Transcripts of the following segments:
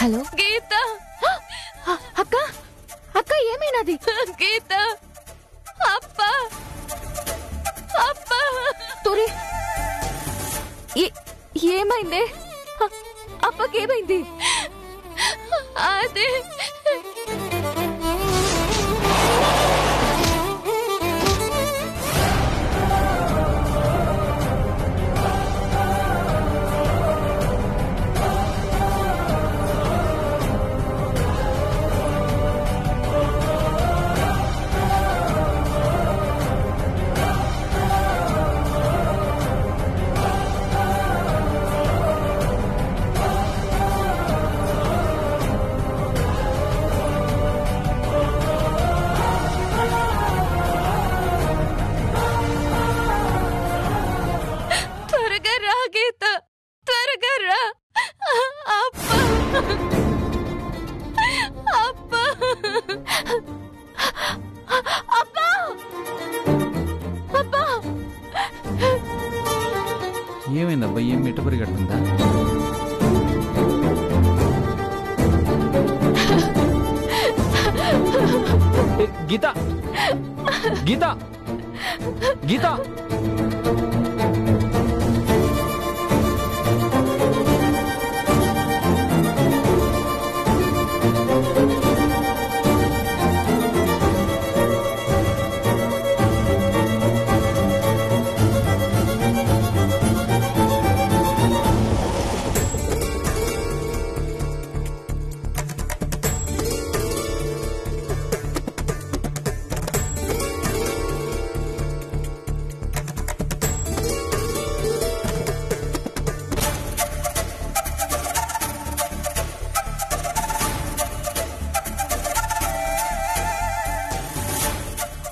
Hello గీత. అక్క అక్క ఏమైనాది? గీత అప్ప అప్ప తొరి ఏమైంది? అప్పకేమైంది? అదే ఏమైందబ్బా? ఏం మిట్ట పరిగెడుతుందా? గీత గీత గీత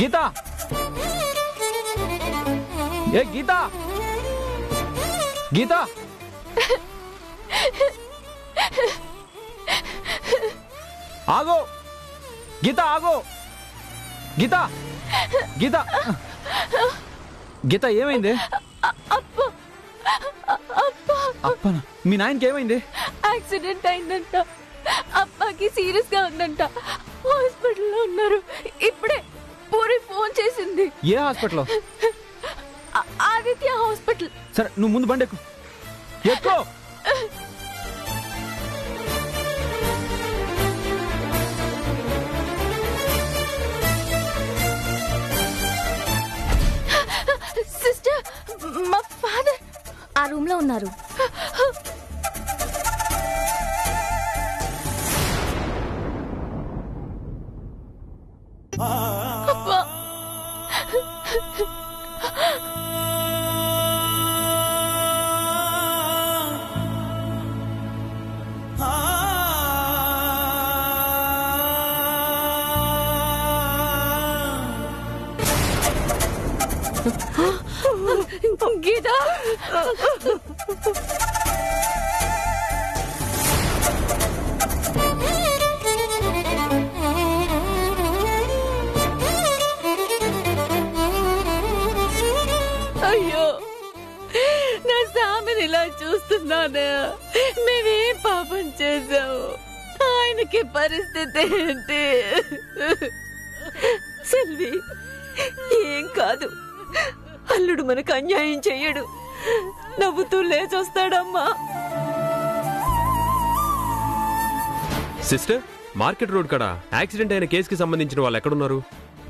గీత ఏ గీత గీత ఆగో గీత ఆగో గీత గీత గీత ఏమైంది? అప్పనా? మీ నాయనకి ఏమైంది? యాక్సిడెంట్ అయిందంట. అప్పకి సీరియస్ గా ఉందంట. హాస్పిటల్లో ఉన్నారు. ఇప్పుడే పూరి ఫోన్ చేసింది. ఏ హాస్పిటల్? ఆదిత్య హాస్పిటల్. సరే నువ్వు ముందు బండి ఎక్కు. ఎక్కు. సిస్టర్, మా ఫాదర్ ఆ రూమ్ లో ఉన్నారు. గీత అయ్యో, నా సామిని ఇలా చూస్తున్నానే. మేమేం పాపం చేసావు? ఆయనకి పరిస్థితి ఏంటి? సెల్వి, ఏం కాదు. అల్లుడు మనకు అన్యాయం చెయ్యడు. నవ్వుతూ లేచొస్తాడమ్మా. సిస్టర్, మార్కెట్ రోడ్ కాడ యాక్సిడెంట్ అయిన కేసుకి సంబంధించిన వాళ్ళు ఎక్కడున్నారు?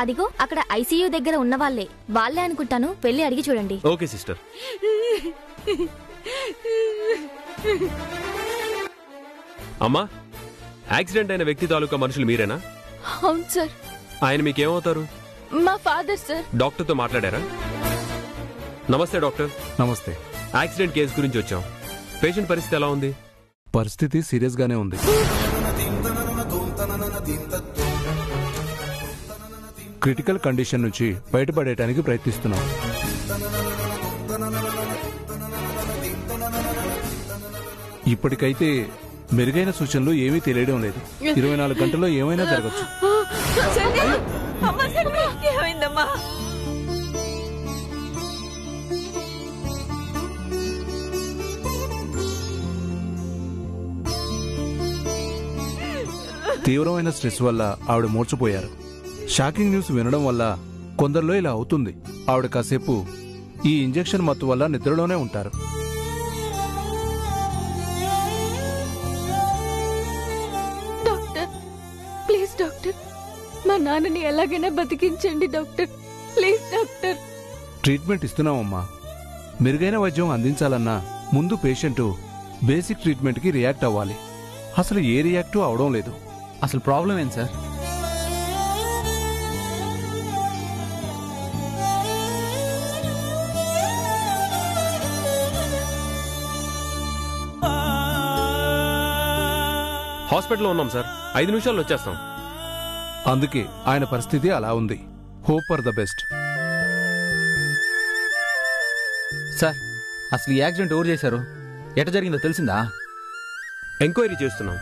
అదిగో అక్కడ ఐసీయూ దగ్గర ఉన్న వాళ్ళే అనుకుంటాను. వెళ్ళి అడిగి చూడండి. Okay sister. అమ్మా, యాక్సిడెంట్ అయిన వ్యక్తి తాలూకా మనుషులు మీరేనా? అవును సార్. ఆయన మీకేమవుతారు? మా ఫాదర్ సార్. డాక్టర్తో మాట్లాడారా? నమస్తే డాక్టర్. నమస్తే. యాక్సిడెంట్ కేసు గురించి వచ్చాం. పేషెంట్ పరిస్థితి ఎలా ఉంది? పరిస్థితి సీరియస్ గానే ఉంది. క్రిటికల్ కండిషన్ నుంచి బయటపడేయడానికి ప్రయత్నిస్తున్నాం. ఇప్పటికైతే మెరుగైన సూచనలు ఏమీ తెలియడం లేదు. 24 గంటల్లో ఏమైనా జరగచ్చు. ఏమైందమ్మా? తీవ్రమైన స్ట్రెస్ వల్ల ఆవిడ మూర్ఛపోయారు. షాకింగ్ న్యూస్ వినడం వల్ల కొందరిలో ఇలా అవుతుంది. ఆవిడ కాసేపు ఈ ఇంజెక్షన్ మత్తు వల్ల నిద్రలోనే ఉంటారు. డాక్టర్ ప్లీజ్ డాక్టర్, మా నాన్నని ఎలాగైనా బతికించండి డాక్టర్, ప్లీజ్ డాక్టర్. ట్రీట్మెంట్ ఇస్తున్నామమ్మా. మెరుగైన వైద్యం అందించాలన్నా ముందు పేషెంట్ బేసిక్ ట్రీట్మెంట్కి రియాక్ట్ అవ్వాలి. అసలు ఏ రియాక్టు అవడం లేదు. అసలు ప్రాబ్లం ఏంటి సార్? హాస్పిటల్లో ఉన్నాం సార్, 5 నిమిషాల్లో వచ్చేస్తాం. అందుకే ఆయన పరిస్థితి అలా ఉంది. Hope for the best. Sir అసలు ఈ యాక్సిడెంట్ ఎవరు చేశారు? ఎట జరిగిందో తెలిసిందా? ఎంక్వైరీ చేస్తున్నాం.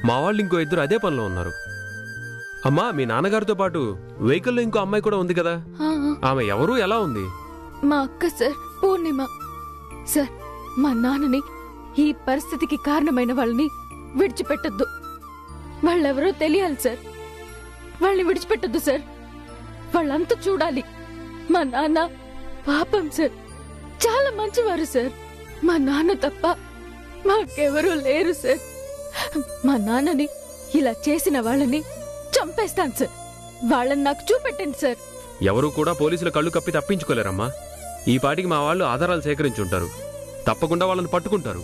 మా వాళ్ళు ఇంకో 2 అదే పనిలో ఉన్నారు. అమ్మా, మీ నాన్నగారితో పాటు వెహికల్లో ఇంకో అమ్మాయి కూడా ఉంది కదా, ఆమె ఎవరు, ఎలా ఉంది? మా అక్క సార్, పూర్ణిమ. సార్, మా నాన్నని ఈ పరిస్థితికి కారణమైన వాళ్ళని విడిచిపెట్టద్దు. వాళ్ళెవరో తెలియాలి సార్. వాళ్ళని విడిచిపెట్టద్దు సార్. వాళ్ళంతా చూడాలి. మా నాన్న పాపం సార్, చాలా మంచివారు సార్. మా నాన్న తప్ప మాకెవరూ లేరు సార్. మా నాన్నని ఇలా చేసిన వాళ్ళని చంపేస్తాను సార్. వాళ్ళని నాకు చూపెట్టండి సార్. ఎవరు కూడా పోలీసుల కళ్ళు కప్పి తప్పించుకోలేరమ్మా. ఈ పాటికి మా వాళ్ళు ఆధారాలు సేకరించుంటారు. తప్పకుండా వాళ్ళని పట్టుకుంటారు.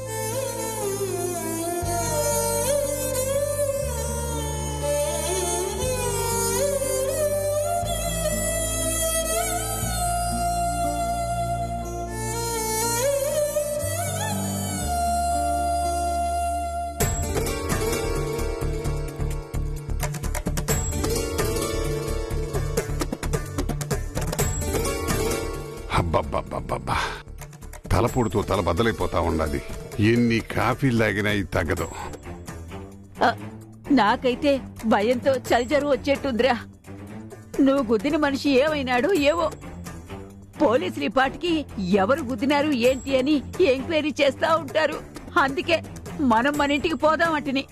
అబ్బబ్బబ్బబ్బబ్బా, తలపొడుతూ తల బద్దలైపోతా ఉన్నది. ఎన్ని కాఫీలు తాగినా ఇది తగ్గదు. నాకైతే భయంతో చలిజరు వచ్చేట్టుందిరా. నువ్వు గుద్దిన మనిషి ఏమైనాడో ఏవో. పోలీసులు ఈ పాటికి ఎవరు గుద్దినారు ఏంటి అని ఎంక్వైరీ చేస్తా ఉంటారు. అందుకే మనం మన ఇంటికి పోదామంటిని.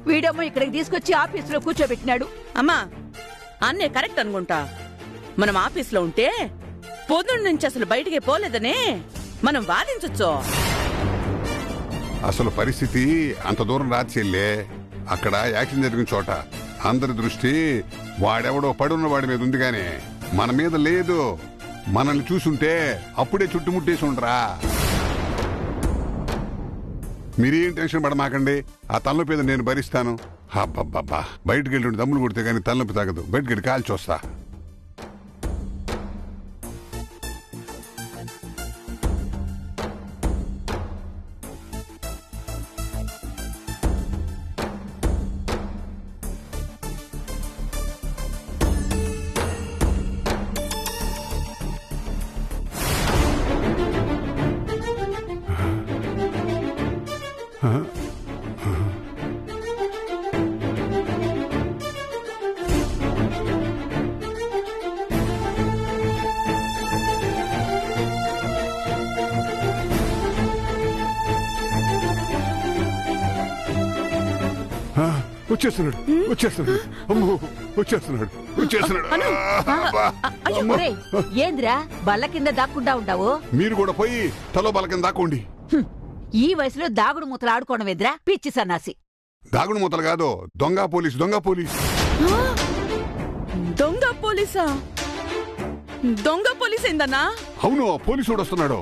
వీడమ్మో ఇక్కడికి తీసుకొచ్చి ఆఫీసులో కూర్చోబెట్టినాడు. అమ్మా, అన్నే కరెక్ట్ అనుకుంటా. మనం ఆఫీసులో ఉంటే పొద్దున్న నుంచి అసలు బయటికి పోలేదనే మనం వాదించొచ్చు. అసలు పరిస్థితి అంత దూరం రాచెల్లే. అక్కడ యాక్సిడెంట్ జరిగిన చోట అందరి దృష్టి వాడెవడో పడున్న వాడి మీద ఉంది గాని మన మీద లేదు. మనల్ని చూసుంటే అప్పుడే చుట్టుముట్టేసి ఉండరా. మీరేం టెన్షన్ పడమాకండి. ఆ తలనొప్పి మీద నేను భరిస్తాను. అబ్బబ్బబ్బా, బయటకు వెళ్ళి దమ్ములు కొడితే గానీ తలనొప్పి తాగదు. బయటకు వెళ్ళి కాల్చి వస్తా. వచ్చేస్తున్నాడు, వచ్చేస్తున్నాడు, అమ్మో వచ్చేస్తున్నాడు, వచ్చేస్తున్నాడు. ఏంద్రా బల్ల కింద దాక్కుండా ఉంటావు? మీరు కూడా పోయి తలో బల్ల కింద దాక్కోండి. ఈ వయసులో దాగుడు మూతలు ఆడుకోవడం ఎదురా పిచ్చి సన్నాసి. దాగుడు మూతలు కాదు, దొంగ పోలీస్, దొంగ పోలీస్. దొంగ పోలీసా? దొంగ పోలీస్ ఏందన్నా? అవును, పోలీసు వస్తున్నాడు.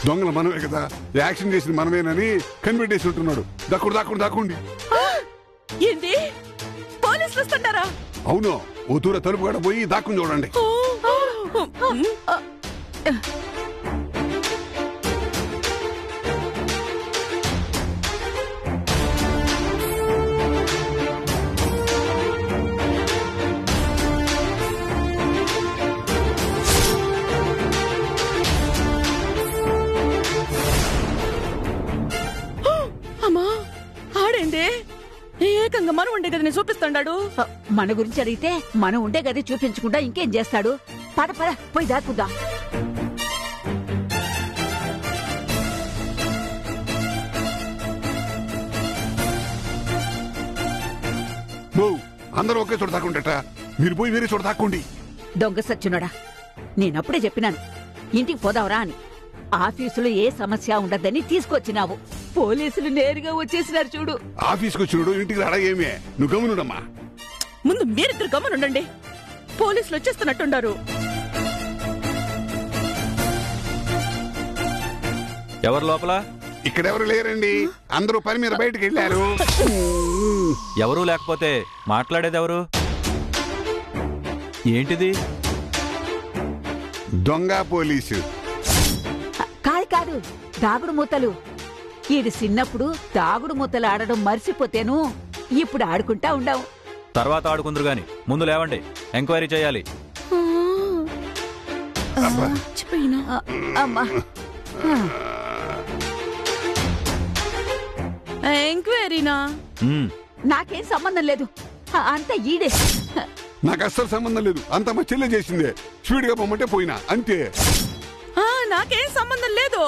దొంగల మనమే కదా, యాక్షన్ చేసిన మనమేనని కనిపెట్టేసి ఉంటున్నాడు. దాక్కుడు దాక్కుడు దాక్కోండి. ఏంది, పోలీసులు వస్తున్నారా? అవును, ఓ దూర తలుపు కూడా పోయి దాక్కుని చూడండి. అమ్మా, ఆడేందే ఏకంగా మనం ఉండే గదిని చూపిస్తాడు. మన గురించి అడిగితే మనం ఉండే గది చూపించకుండా ఇంకేం చేస్తాడు? పద పద పోయి దాక్కుద్దాం. అందరూ ఒకే చోట దాక్కుంటట, మీరు పోయి వేరే చోట దాక్కోండి. దొంగ సచ్చునడా, నేనప్పుడే చెప్పినాను ఇంటికి పోదావరా అని. ఆఫీసులో ఏ సమస్య ఉండదని తీసుకొచ్చినావు, పోలీసులు నేరుగా వచ్చేసినారు చూడు. ఆఫీస్కి వచ్చినాడు ఇంటికి రాడా ఏమే? నువ్వు గమనుడమ్మా. ముందు మీరిద్దరు గమనుండండి, పోలీసులు వచ్చేస్తున్నట్టుండారు. ఎవరు లోపల? ఇక్కడెవరు లేరండి, అందరూ పని మీద బయటకు వెళ్ళారు. ఎవరూ లేకపోతే మాట్లాడేదెవరు? ఏంటిది? దొంగ పోలీసు కాదు కాదు, దాగుడు మూతలు. ఈడు చిన్నప్పుడు దాగుడు మూతలు ఆడడం మర్చిపోతేను ఇప్పుడు ఆడుకుంటా ఉండావు. తర్వాత ఆడుకుందరు గాని ముందు లేవండి, ఎంక్వైరీ చేయాలి. అమ్మా, ఎంక్వైరీనా? నాకేం సంబంధం లేదు, అంతా ఈడే. నాకు అస్సలు సంబంధం లేదు, అంత మా చెల్లె చేసిందే. స్పీడ్ గా పొమ్మంటే పోయినా అంతే. నాకేం సంబంధం లేదు,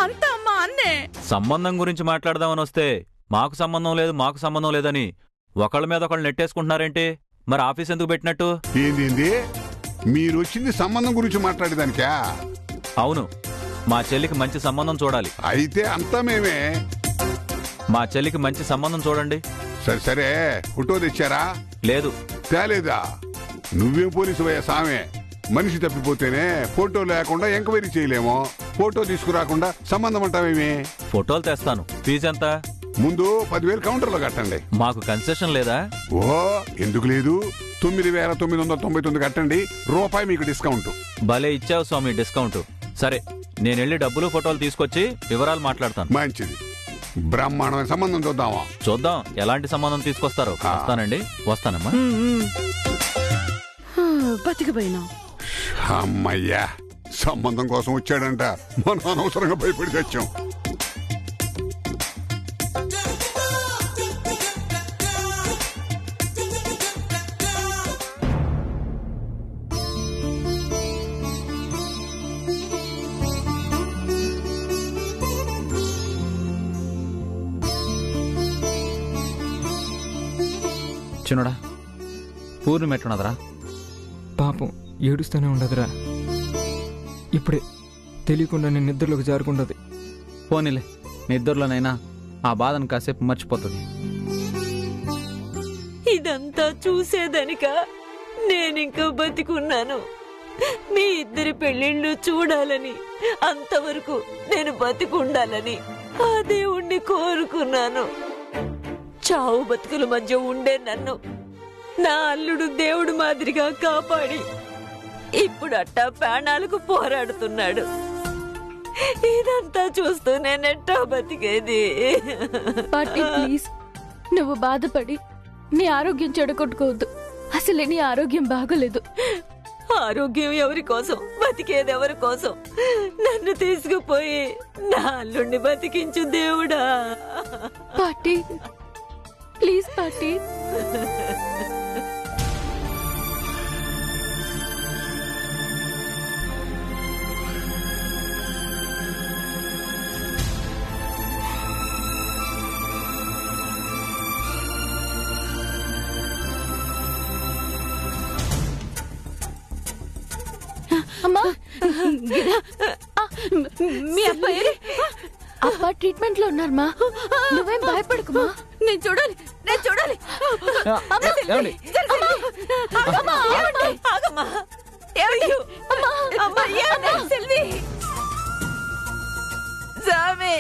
అంతా అమ్మా అన్నే. సంబంధం గురించి మాట్లాడదామని వస్తే మాకు సంబంధం లేదు మాకు సంబంధం లేదని ఒకళ్ళ మీద ఒకళ్ళు నెట్టేసుకుంటున్నారేంటి? మరి ఆఫీస్ ఎందుకు పెట్టినట్టు? ఏంది మీరు వచ్చింది సంబంధం గురించి మాట్లాడేదానికా? అవును, మా చెల్లికి మంచి సంబంధం చూడాలి. అయితే అంతా మేమే. మా చెల్లికి మంచి సంబంధం చూడండి. సరే సరే, ఫోటో తెచ్చారా? లేదు. తేలేదా? నువ్వేం పోలీసు అయ్యా సామే? మనిషి తప్పిపోతేనే ఫోటో లేకుండా ఎంక్వైరీ చేయలేమో, ఫోటో తీసుకురాకుండా సంబంధం అంటావేమి? ఫోటోలు తెస్తాను, ఫీజు ఎంత? ముందు 10,000 కౌంటర్లో కట్టండి. మాకు కన్సెషన్ లేదా? ఓ ఎందుకు లేదు, 9,999 కట్టండి, రూపాయి మీకు డిస్కౌంట్. భలే ఇచ్చావు స్వామి డిస్కౌంట్. సరే, నేనెళ్ళి డబ్బులు ఫోటోలు తీసుకొచ్చి వివరాలు మాట్లాడతాను. మంచిది, బ్రహ్మాండమైన సంబంధం చూద్దామా? చూద్దాం ఎలాంటి సంబంధం తీసుకొస్తారో. వస్తానండి, వస్తానమ్మా. బతికిపోయినా అమ్మయ్యా, సంబంధం కోసం వచ్చాడంట, మనం అనవసరంగా భయపడి తెచ్చాం. చిన్నడా, పూర్ణిమ ఎట్లున్నదరా? పాపం ఏడుస్తూనే ఉండదురా. ఇప్పుడే తెలియకుండా నేను నిద్రలోకి జారుకుంటుంది. పోనీలే, నిద్రలోనైనా ఆ బాధను కాసేపు మర్చిపోతుంది. ఇదంతా చూసేదనిక నేనింకా బతికున్నాను. మీ ఇద్దరి పెళ్ళిళ్ళు చూడాలని, అంతవరకు నేను బతికుండాలని ఆ దేవుణ్ణి కోరుకున్నాను. చావు బతుకుల మధ్య ఉండే నన్ను నా అల్లుడు దేవుడు మాదిరిగా కాపాడి ఇప్పుడు అట్టా ప్రాణాలకు పోరాడుతున్నాడు. ఇదంతా చూస్తూ నేనెట్టా బతికేది? పార్టీ ప్లీజ్, నువ్వు బాధపడి నీ ఆరోగ్యం చెడగొట్టుకోవద్దు. అసలే నీ ఆరోగ్యం బాగోలేదు. ఆరోగ్యం ఎవరి కోసం, బతికేది ఎవరి కోసం? నన్ను తీసుకుపోయి నా అల్లుడిని బతికించు దేవుడా. Party please, party. అమ్మా, మీ అబ్బాయి అబ్బా ట్రీట్మెంట్ లో ఉన్నారమ్మా, నువ్వేం భయపడకుమా. నేను చూడాలి, నేను చూడాలి. సామి,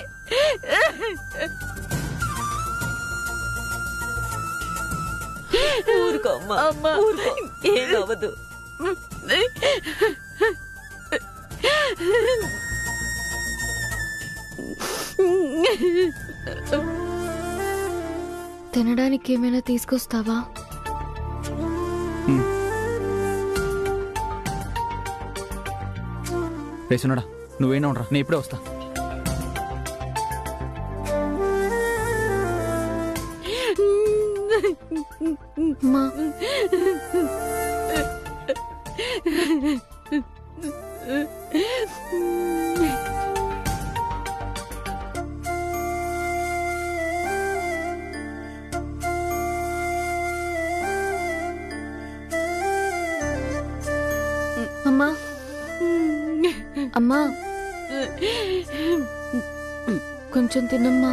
ఊరుకోమ్మా, ఊరుకో, ఏమవ్వదు. తినడానికి ఏమైనా తీసుకొస్తావా? రేసునడా, నువ్వేనా ఉండరా, నేను ఇప్పుడే వస్తా. అమ్మా కొంచెం తినమ్మా.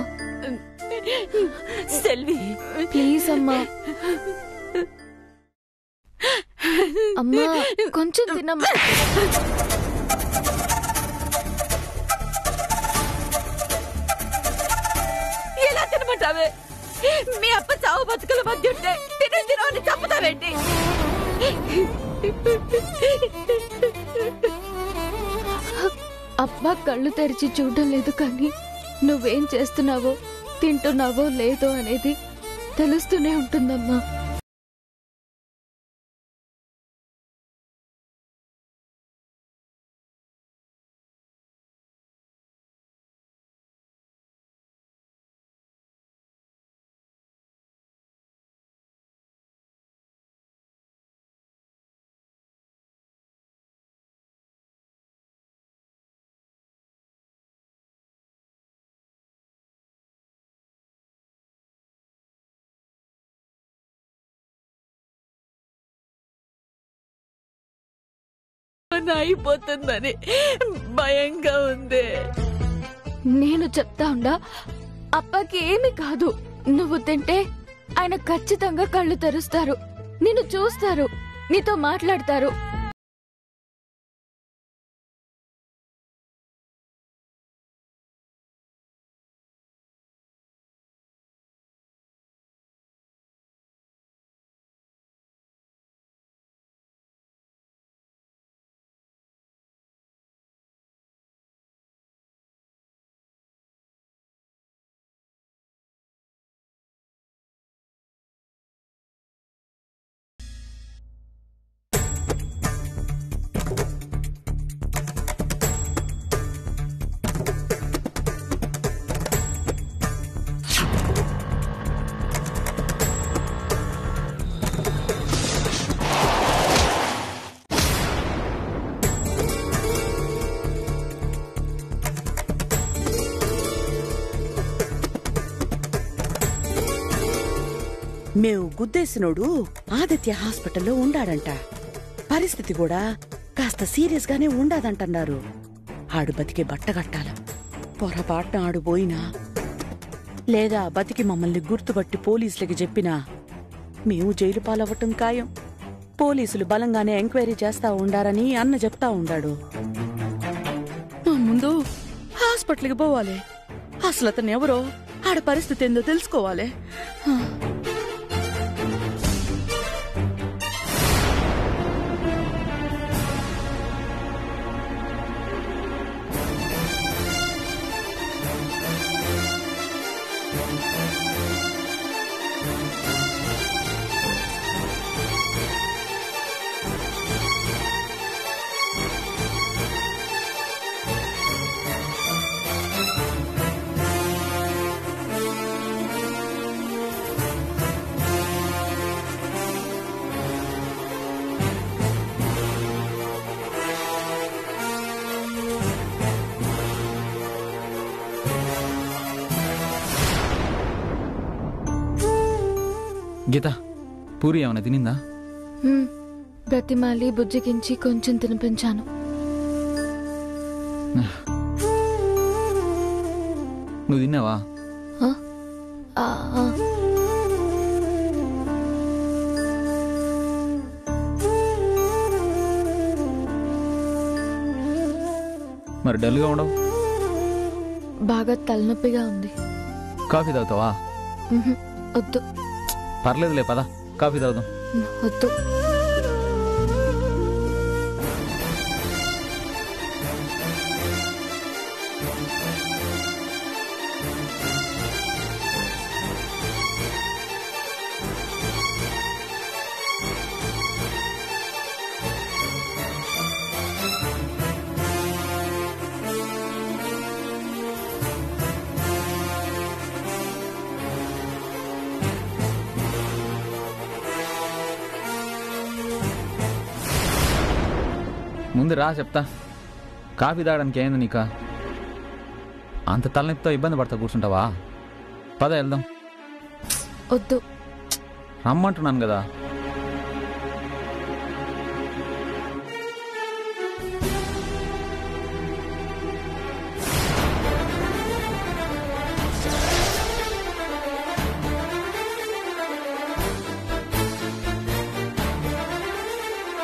సెల్వి ప్లీజ్ అమ్మా. అమ్మా కొంచెం తినమ్మా. ఎలా తినమంటావే? మీ అప్ప చావు బతుకుల మధ్య ఉంటే తినని చంపుతావేంటి? అబ్బా కళ్ళు తెరిచి చూడడం లేదు, కానీ నువ్వేం చేస్తున్నావో తింటున్నావో లేదో అనేది తెలుస్తూనే ఉంటుందమ్మా. అయిపోతుందని భయంగా ఉంది. నేను చెప్తా ఉండా, అప్పకి ఏమి కాదు. నువ్వు తింటే ఆయన ఖచ్చితంగా కళ్ళు తెరుస్తారు, నిన్ను చూస్తారు, నీతో మాట్లాడతారు. మేము గుద్దేసినోడు ఆదిత్య హాస్పిటల్లో ఉండాడంట. పరిస్థితి కూడా కాస్త సీరియస్ గానే ఉండాదంటున్నారు. ఆడు బతికి బట్టగట్టాల. పొరపాటున ఆడు పోయినా లేదా బతికి మమ్మల్ని గుర్తుపట్టి పోలీసులకి చెప్పినా మేము జైలు పాలవ్వటం ఖాయం. పోలీసులు బలంగానే ఎంక్వైరీ చేస్తా ఉండారని అన్న చెప్తా ఉండాడు. మా ముందు హాస్పిటల్కి పోవాలి. అసలు అతను ఎవరో, ఆడ పరిస్థితి ఏందో తెలుసుకోవాలి. గీత, పూరి ఏమైనా తినిందా? బ్రతిమాలి బుజ్జగించి కొంచెం తినిపించాను. నువ్వు తిన్నావా? మరి డల్గా ఉండవు? బాగా తలనొప్పిగా ఉంది. కాఫీ తాగుతావా? వద్దు. పర్లేదులే, పద కాఫీ తాగుదాం. వద్దు. ముందు రా చెప్తా. కాఫీ తాగడానికి ఏంది నీకా? అంత తలనొప్పితో ఇబ్బంది పడతా కూర్చుంటావా? పద వెళ్దాం. వద్దు. రమ్మంటున్నాను కదా.